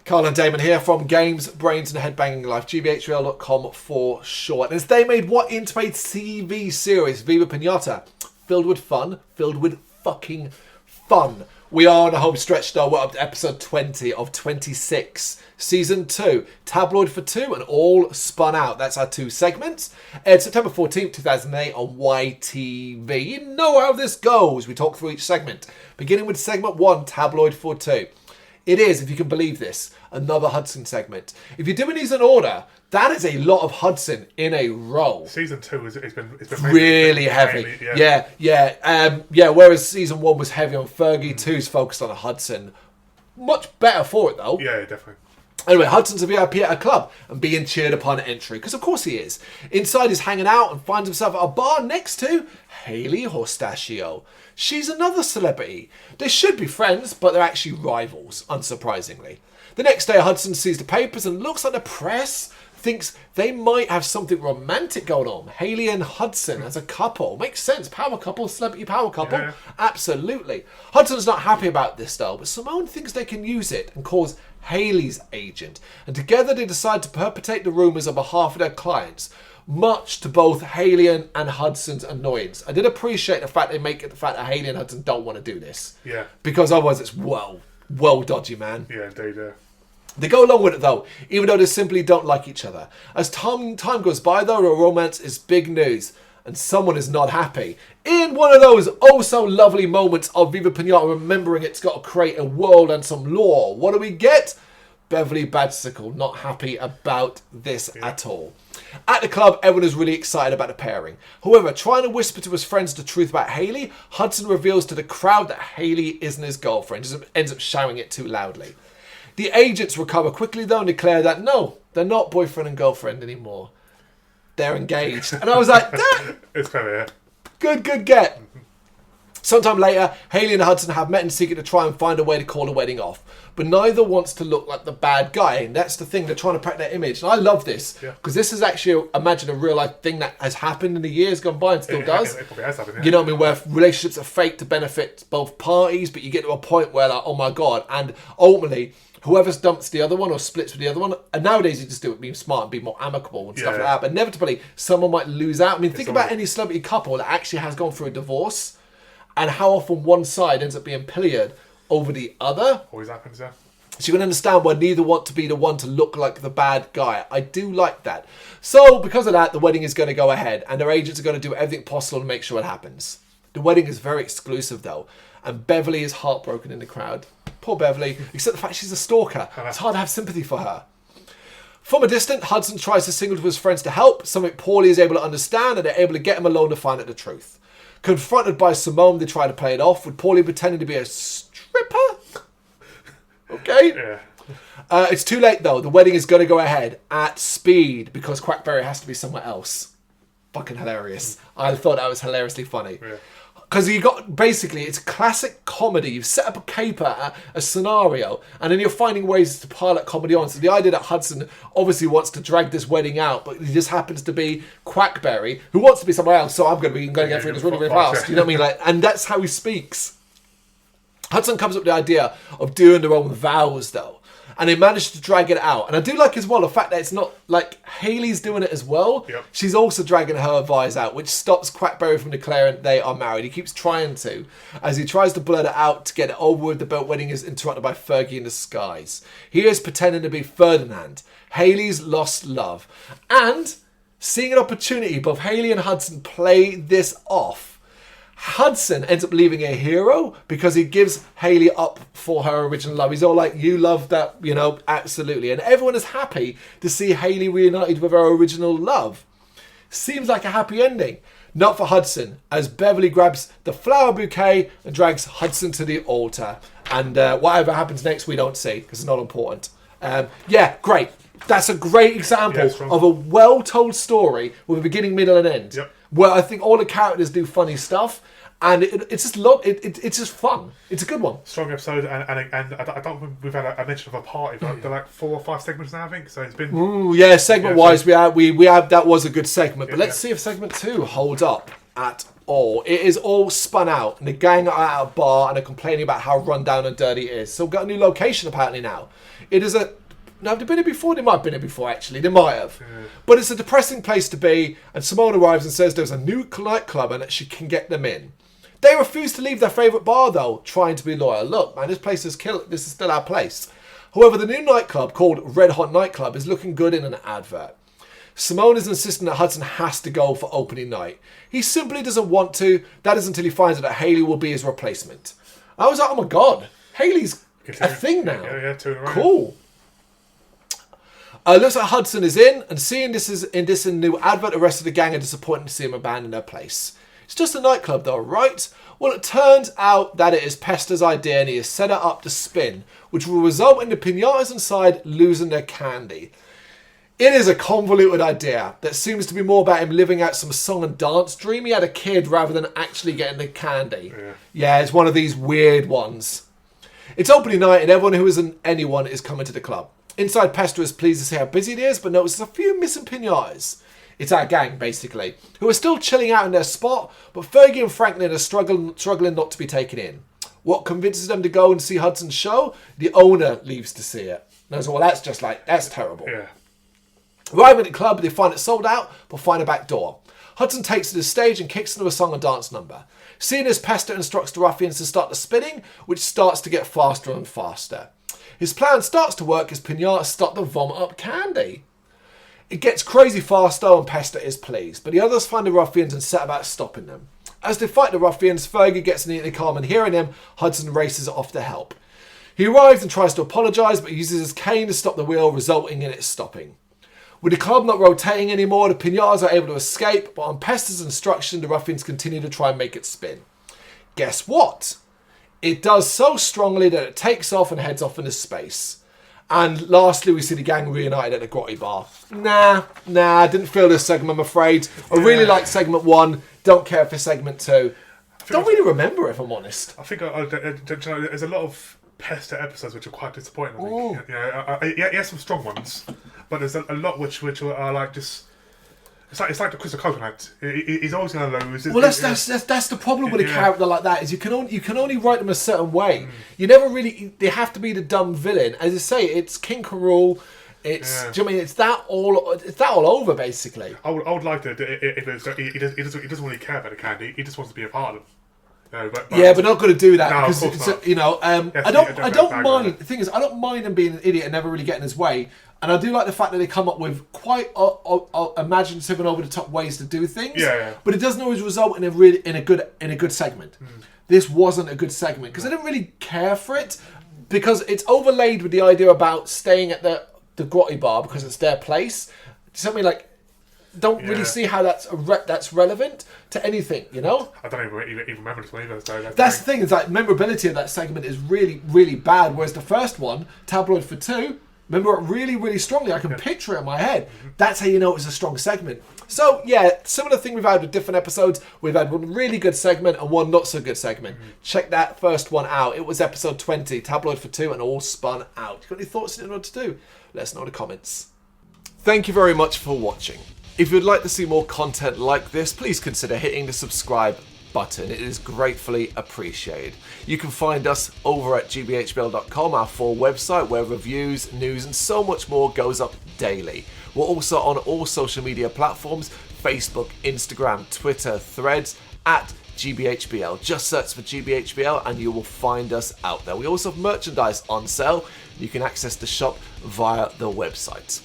Carl and Damon here from Games, Brains and Head-Banging Life, gbhblofficial.com for short. As they made what into a TV series, Viva Pinata, filled with fun, filled with fucking fun. We are on a home stretch though. We're up to episode 20 of 26, season 2, Tabloid for 2 and All Spun Out. That's our 2 segments. Aired September 14th, 2008 on YTV. You know how this goes. We talk through each segment. Beginning with segment 1, Tabloid for 2. It is, if you can believe this, another Hudson segment. If you're doing these in order, that is a lot of Hudson in a row. Season 2 it's been really heavy. Yeah. Whereas season 1 was heavy on Fergie, 2's focused on Hudson. Much better for it though. Yeah, definitely. Anyway, Hudson's a VIP at a club and being cheered upon entry, because of course he is. Inside he's hanging out and finds himself at a bar next to Hayley Horstachio. She's another celebrity. They should be friends, but they're actually rivals, unsurprisingly. The next day, Hudson sees the papers and looks at the press, thinks they might have something romantic going on. Hayley and Hudson as a couple. Makes sense. Power couple, celebrity power couple. Yeah. Absolutely. Hudson's not happy about this, though, but Simone thinks they can use it and calls Hayley's agent. And together they decide to perpetrate the rumours on behalf of their clients, much to both Hayley and Hudson's annoyance. I did appreciate the fact they make it the fact that Hayley and Hudson don't want to do this. Yeah. Because otherwise it's well dodgy, man. Yeah, indeed, yeah. They go along with it though, even though they simply don't like each other. As time goes by though, the romance is big news. And someone is not happy. In one of those oh so lovely moments of Viva Pinata, remembering it's got to create a world and some lore. What do we get? Beverly Badsicle not happy about this at all. At the club, everyone is really excited about the pairing. However, trying to whisper to his friends the truth about Hayley, Hudson reveals to the crowd that Hayley isn't his girlfriend. Just ends up shouting it too loudly. The agents recover quickly though and declare that no, they're not boyfriend and girlfriend anymore. They're engaged. And I was like, that it's clever, yeah. Good get. Sometime later, Hayley and Hudson have met in secret to try and find a way to call the wedding off. But neither wants to look like the bad guy. And that's the thing, they're trying to protect their image. And I love this. Because this is actually, imagine a real life thing that has happened in the years gone by and still does. It probably has happened, yeah. You know what I mean? Where relationships are fake to benefit both parties, but you get to a point where like, oh my God. And ultimately, whoever dumps the other one or splits with the other one, and nowadays you just do it being smart and be more amicable and stuff like that. But inevitably, someone might lose out. I mean, think about any celebrity couple that actually has gone through a divorce and how often one side ends up being pilloried over the other. Always happens, yeah. So you can understand why neither want to be the one to look like the bad guy. I do like that. So because of that, the wedding is going to go ahead and their agents are going to do everything possible to make sure it happens. The wedding is very exclusive though. And Beverly is heartbroken in the crowd. Poor Beverly, except the fact she's a stalker. It's hard to have sympathy for her. From a distance, Hudson tries to signal to his friends to help, something Paulie is able to understand, and they're able to get him alone to find out the truth. Confronted by Simone, they try to play it off, with Paulie pretending to be a stripper. Okay? Yeah. It's too late though. The wedding is going to go ahead at speed because Quackberry has to be somewhere else. Fucking hilarious. I thought that was hilariously funny. Yeah. Because you got, basically, it's classic comedy. You've set up a caper, a scenario, and then you're finding ways to pile that comedy on. So the idea that Hudson obviously wants to drag this wedding out, but he just happens to be Quackberry, who wants to be somewhere else, so I'm going to get through this really, really fast. You know what I mean? Like, and that's how he speaks. Hudson comes up with the idea of doing their own vows, though. And they managed to drag it out. And I do like as well the fact that it's not like Hayley's doing it as well. Yep. She's also dragging her vows out, which stops Quackberry from declaring they are married. He keeps trying to, as he tries to blurt it out to get it over with. The boat wedding is interrupted by Fergie in the skies. He is pretending to be Ferdinand, Hayley's lost love. And seeing an opportunity, both Hayley and Hudson play this off. Hudson ends up leaving a hero because he gives Hayley up for her original love. He's all like, you love that, you know, absolutely. And everyone is happy to see Hayley reunited with her original love. Seems like a happy ending. Not for Hudson, as Beverly grabs the flower bouquet and drags Hudson to the altar. And whatever happens next, we don't see because it's not important. Yeah, great. That's a great example of a well-told story with a beginning, middle, and end. Yep. Where I think all the characters do funny stuff, and it's just fun. It's a good one. Strong episode, and I don't think we've had a mention of a party, but they're like 4 or 5 segments now, I think. So it's been. Ooh, yeah, segment-wise, we have that was a good segment. But let's see if segment 2 holds up at all. It is all spun out, and the gang are at a bar and are complaining about how run down and dirty it is. So we've got a new location apparently now. It is a... Now, have they been here before? They might have been here before, actually. They might have. Yeah. But it's a depressing place to be, and Simone arrives and says there's a new nightclub and that she can get them in. They refuse to leave their favourite bar, though, trying to be loyal. Look, man, this place is this is still our place. However, the new nightclub, called Red Hot Nightclub, is looking good in an advert. Simone is insisting that Hudson has to go for opening night. He simply doesn't want to. That is until he finds out that Hayley will be his replacement. I was like, oh my god, Hayley's a thing now. Yeah, 2 in a row. Cool. Looks like Hudson is in, and seeing this in a new advert, the rest of the gang are disappointed to see him abandon their place. It's just a nightclub though, right? Well, it turns out that it is Pester's idea, and he has set it up to spin, which will result in the pinatas inside losing their candy. It is a convoluted idea that seems to be more about him living out some song and dance dream he had a kid rather than actually getting the candy. Yeah, it's one of these weird ones. It's opening night, and everyone who isn't anyone is coming to the club. Inside, Pester is pleased to see how busy it is, but notices a few missing pinatas. It's our gang, basically, who are still chilling out in their spot, but Fergie and Franklin are struggling not to be taken in. What convinces them to go and see Hudson's show? The owner leaves to see it. And well, that's terrible. Yeah. Arriving at the club, they find it sold out, but find a back door. Hudson takes to the stage and kicks into a song and dance number. Seeing this, Pester instructs the ruffians to start the spinning, which starts to get faster and faster. His plan starts to work as pinatas start to vomit up candy. It gets crazy fast though, and Pester is pleased, but the others find the ruffians and set about stopping them. As they fight the ruffians, Fergie gets an intercom, and hearing him, Hudson races off to help. He arrives and tries to apologise, but uses his cane to stop the wheel, resulting in it stopping. With the club not rotating anymore, the pinatas are able to escape, but on Pester's instruction, the ruffians continue to try and make it spin. Guess what? It does so strongly that it takes off and heads off into space. And lastly, we see the gang reunited at the Grotty Bar. I didn't feel this segment, I'm afraid. I really liked segment 1, don't care for segment 2. Don't really remember, if I'm honest. I think there's a lot of Pester episodes which are quite disappointing. I think. He has some strong ones, but there's a lot which are like just... It's like the Crystal Coconut. He's always going to lose. Well, that's the problem with a character like that, is you can only write them a certain way. You never really... They have to be the dumb villain. As I say, it's King Carol. It's... Do you know what I mean? It's that all over, basically. I would like to... If it's, he doesn't really care about the candy. He just wants to be a part of them. No, but not going to do that, no, because of course not. You know, I don't mind. The thing is, I don't mind him being an idiot and never really getting his way, and I do like the fact that they come up with quite imaginative and over the top ways to do things. Yeah. But it doesn't always result in a good segment. This wasn't a good segment because I didn't really care for it, because it's overlaid with the idea about staying at the Grotty Bar because it's their place. Something like. Don't really see how that's relevant to anything, you know? I don't even remember this one either. So that's the thing, is like memorability of that segment is really, really bad, whereas the first one, Tabloid for 2, remember it really, really strongly. I can picture it in my head. That's how you know it's a strong segment. So, yeah, similar thing we've had with different episodes. We've had one really good segment and one not so good segment. Check that first one out. It was episode 20, Tabloid for 2, and all spun out. You got any thoughts on what to do? Let us know in the comments. Thank you very much for watching. If you'd like to see more content like this, please consider hitting the subscribe button. It is gratefully appreciated. You can find us over at gbhbl.com, our full website, where reviews, news, and so much more goes up daily. We're also on all social media platforms: Facebook, Instagram, Twitter, Threads, at gbhbl. Just search for gbhbl and you will find us out there. We also have merchandise on sale. You can access the shop via the website.